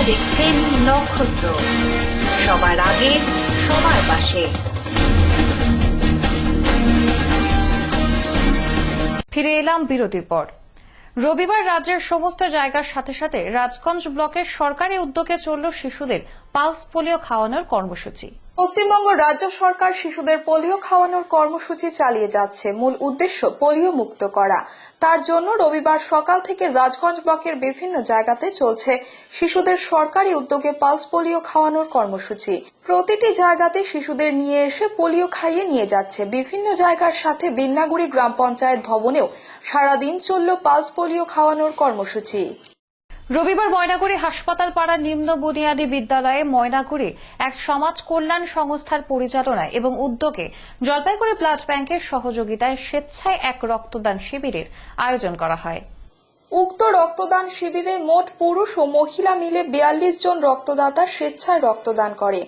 দেখছেন নক্ষত্র, সবার আগে সবার পাশে। ফিরে এলাম বিরতির পর। রবিবার রাজ্যের সমস্ত জায়গার সাথে সাথে রাজগঞ্জ ব্লকের সরকারি উদ্যোগে চলল শিশুদের পালস পোলিও খাওয়ানোর কর্মসূচি। পশ্চিমবঙ্গ রাজ্য সরকার শিশুদের পোলিও খাওয়ানোর কর্মসূচি চালিয়ে যাচ্ছে। মূল উদ্দেশ্য পোলিও মুক্ত করা। তার জন্য রবিবার সকাল থেকে রাজগঞ্জ ব্লকের বিভিন্ন জায়গাতে চলছে শিশুদের সরকারি উদ্যোগে পালস পোলিও খাওয়ানোর কর্মসূচি। প্রতিটি জায়গাতে শিশুদের নিয়ে এসে পোলিও খাইয়ে নিয়ে যাচ্ছে। বিভিন্ন জায়গার সাথে বিন্নাগুড়ি গ্রাম পঞ্চায়েত ভবনেও সারাদিন চলল পালস পোলিও খাওয়ানোর কর্মসূচি। রবিবার ময়নাগুড়ি হাসপাতাল পাড়া নিম্ন বুনিয়াদী বিদ্যালয়ে ময়নাগুড়ি এক সমাজ কল্যাণ সংস্থার পরিচালনায় এবং উদ্যোগে জলপাইগুড়ি ব্লাড ব্যাংকের সহযোগিতায় স্বেচ্ছায় এক রক্তদান শিবিরের আয়োজন করা হয়। উক্ত রক্তদান শিবিরে মোট পুরুষ ও মহিলা মিলে 42 জন রক্তদাতা স্বেচ্ছায় রক্তদান করে।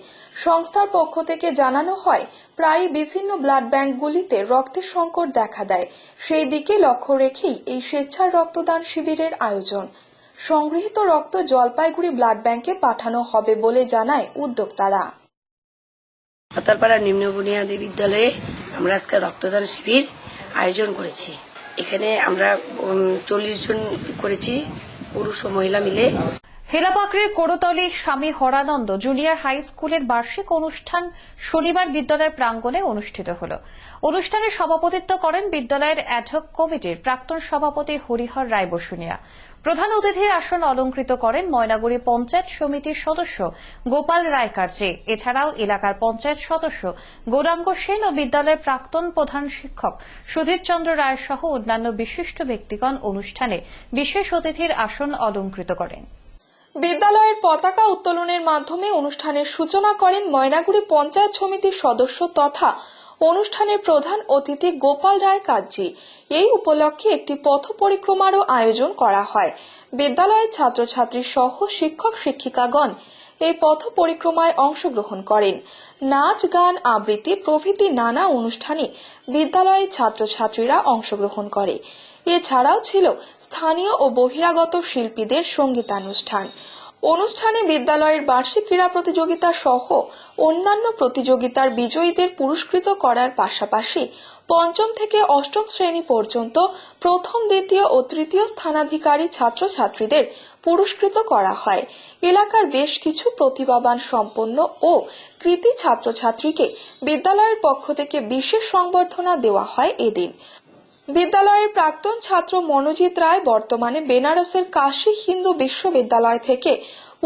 সংস্থার পক্ষ থেকে জানানো হয়, প্রায় বিভিন্ন ব্লাড ব্যাংকগুলিতে রক্তের সংকট দেখা দেয়। সেই দিকে লক্ষ্য রেখেই এই স্বেচ্ছায় রক্তদান শিবিরের আয়োজন। সংগৃহীত রক্ত জলপাইগুড়ি ব্লাড ব্যাংকে পাঠানো হবে বলে জানায় উদ্যোক্তারা। হাতালপাড়া নিম্ন বুনিয়াদী বিদ্যালয়ে আমরা আজকে রক্তদান শিবির আয়োজন করেছি। এখানে আমরা 40 জন করেছি, পুরুষ ও মহিলা মিলে। হেলাপাকড়ির কোড়তলী স্বামী হরানন্দ জুনিয়র হাই স্কুলের বার্ষিক অনুষ্ঠান শনিবার বিদ্যালয় প্রাঙ্গণে অনুষ্ঠিত হল। অনুষ্ঠানে সভাপতিত্ব করেন বিদ্যালয়ের অ্যাডহক কমিটির প্রাক্তন সভাপতি হরিহর রায় বসুনিয়া। প্রধান অতিথির আসন অলঙ্কৃত করেন ময়নাগুড়ি পঞ্চায়েত সমিতির সদস্য গোপাল রায় কার্জে। এছাড়াও এলাকার পঞ্চায়েত সদস্য গৌরাঙ্গ সেন ও বিদ্যালয়ের প্রাক্তন প্রধান শিক্ষক সুধীর চন্দ্র রায় সহ অন্যান্য বিশিষ্ট ব্যক্তিগণ অনুষ্ঠানে বিশেষ অতিথির আসন অলঙ্কৃত করেন। বিদ্যালয়ের পতাকা উত্তোলনের মাধ্যমে অনুষ্ঠানের সূচনা করেন ময়নাগুড়ি পঞ্চায়েত সমিতির সদস্য তথা অনুষ্ঠানের প্রধান অতিথি গোপাল রায় কাজ্জি। এই উপলক্ষে একটি পথ পরিক্রমারও আয়োজন করা হয়। বিদ্যালয়ের ছাত্রছাত্রী সহ শিক্ষক শিক্ষিকাগণ এই পথ পরিক্রমায় অংশগ্রহণ করেন। নাচ, গান, আবৃত্তি প্রভৃতি নানা অনুষ্ঠানে বিদ্যালয়ের ছাত্রছাত্রীরা অংশগ্রহণ করে। এছাড়াও ছিল স্থানীয় ও বহিরাগত শিল্পীদের সঙ্গীতানুষ্ঠান। অনুষ্ঠানে বিদ্যালয়ের বার্ষিক ক্রীড়া প্রতিযোগিতা সহ অন্যান্য প্রতিযোগিতার বিজয়ীদের পুরস্কৃত করার পাশাপাশি পঞ্চম থেকে অষ্টম শ্রেণী পর্যন্ত প্রথম, দ্বিতীয় ও তৃতীয় স্থানাধিকারী ছাত্রছাত্রীদের পুরস্কৃত করা হয়। এলাকার বেশ কিছু প্রতিভাবান সম্পন্ন ও কৃতী ছাত্রছাত্রীকে বিদ্যালয়ের পক্ষ থেকে বিশেষ সংবর্ধনা দেওয়া হয় এদিন। বিদ্যালয়ের প্রাক্তন ছাত্র মনোজিৎ রায় বর্তমানে বেনারসের কাশী হিন্দু বিশ্ববিদ্যালয় থেকে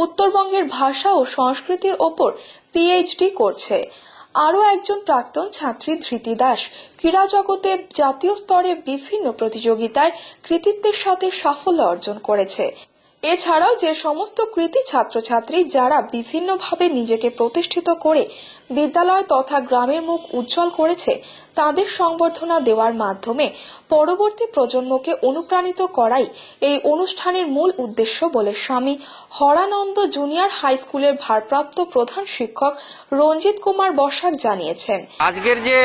উত্তরবঙ্গের ভাষা ও সংস্কৃতির ওপর পিএইচডি করছে। আরও একজন প্রাক্তন ছাত্রী ধৃতি দাস ক্রীড়া জগতে জাতীয় স্তরে বিভিন্ন প্রতিযোগিতায় কৃতিত্বের সাথে সাফল্য অর্জন করেছে। এছাড়াও যে সমস্ত কৃতী ছাত্রছাত্রী যারা বিভিন্নভাবে নিজেকে প্রতিষ্ঠিত করে বিদ্যালয় তথা গ্রামের মুখ উজ্জ্বল করেছে, তাদের সংবর্ধনা দেওয়ার মাধ্যমে পরবর্তী প্রজন্মকে অনুপ্রাণিত করাই এই অনুষ্ঠানের মূল উদ্দেশ্য বলে স্বামী হরানন্দ জুনিয়র হাই স্কুলের ভারপ্রাপ্ত প্রধান শিক্ষক রঞ্জিত কুমার বসাক জানিয়েছেন। আজকের যে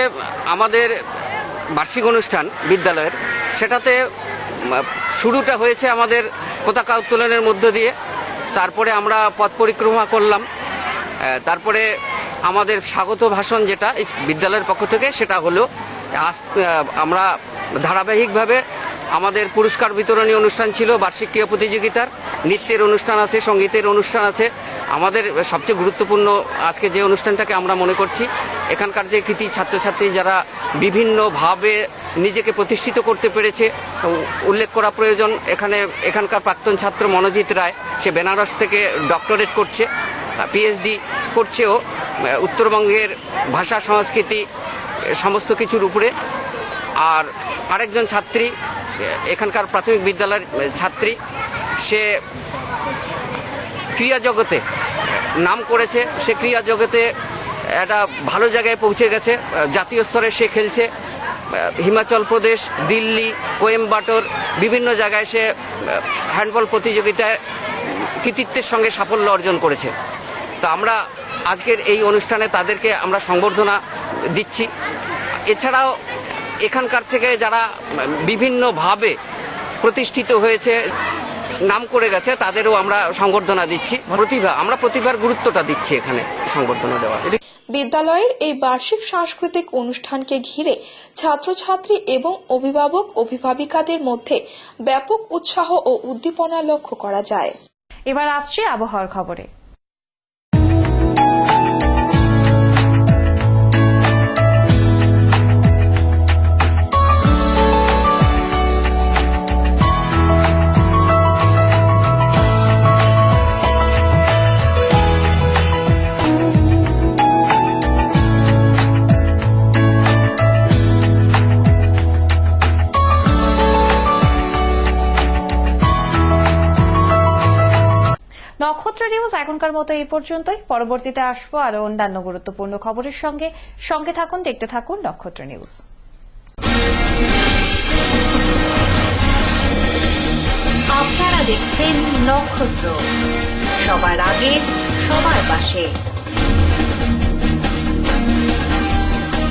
আমাদের বার্ষিক অনুষ্ঠান বিদ্যালয়ের, সেটাতে শুরুটা হয়েছে আমাদের পতাকা উত্তোলনের মধ্য দিয়ে। তারপরে আমরা পথ পরিক্রমা করলাম। তারপরে আমাদের স্বাগত ভাষণ যেটা বিদ্যালয়ের পক্ষ থেকে সেটা হলো। আমরা ধারাবাহিকভাবে আমাদের পুরস্কার বিতরণী অনুষ্ঠান ছিল, বার্ষিক ক্রীড়া প্রতিযোগিতার, নৃত্যের অনুষ্ঠান আছে, সঙ্গীতের অনুষ্ঠান আছে। আমাদের সবচেয়ে গুরুত্বপূর্ণ আজকে যে অনুষ্ঠানটাকে আমরা মনে করছি, এখানকার যে কৃতী ছাত্রছাত্রী যারা বিভিন্নভাবে নিজেকে প্রতিষ্ঠিত করতে পেরেছে, উল্লেখ করা প্রয়োজন। এখানকার প্রাক্তন ছাত্র মনোজিৎ রায়, সে বেনারস থেকে ডক্টরেট করছে, পিএইচডি করছেও উত্তরবঙ্গের ভাষা সংস্কৃতি সমস্ত কিছুর উপরে। আর আরেকজন ছাত্রী, এখানকার প্রাথমিক বিদ্যালয়ের ছাত্রী, সে ক্রীড়া জগতে নাম করেছে। সে ক্রীড়া জগতে একটা ভালো জায়গায় পৌঁছে গেছে, জাতীয় স্তরে সে খেলছে। হিমাচল প্রদেশ, দিল্লি, কোয়েম্বাটোর বিভিন্ন জায়গায় সে হ্যান্ডবল প্রতিযোগিতায় কৃতিত্বের সঙ্গে সাফল্য অর্জন করেছে। তো আমরা আজকের এই অনুষ্ঠানে তাদেরকে আমরা সংবর্ধনা দিচ্ছি। এছাড়াও এখানকার থেকে যারা বিভিন্নভাবে প্রতিষ্ঠিত হয়েছে, নাম করে গেছে তাদেরও আমরা সংবর্ধনা দিচ্ছি। আমরা প্রতিভার গুরুত্বটা দিচ্ছি এখানে সংবর্ধনা দেওয়া। বিদ্যালয়ের এই বার্ষিক সাংস্কৃতিক অনুষ্ঠানকে ঘিরে ছাত্রছাত্রী এবং অভিভাবক অভিভাবিকাদের মধ্যে ব্যাপক উৎসাহ ও উদ্দীপনা লক্ষ্য করা যায়। এবার আসছে আবহাওয়ার খবরে। নক্ষত্র নিউজ এখনকার মতো এই পর্যন্তই। পরবর্তীতে আসবো আরো অন্যান্য গুরুত্বপূর্ণ খবরের সঙ্গে থাকুন, দেখতে থাকুন নক্ষত্র নিউজ। আপনারা দেখছেন নক্ষত্র, সবার আগে সবার পাশে।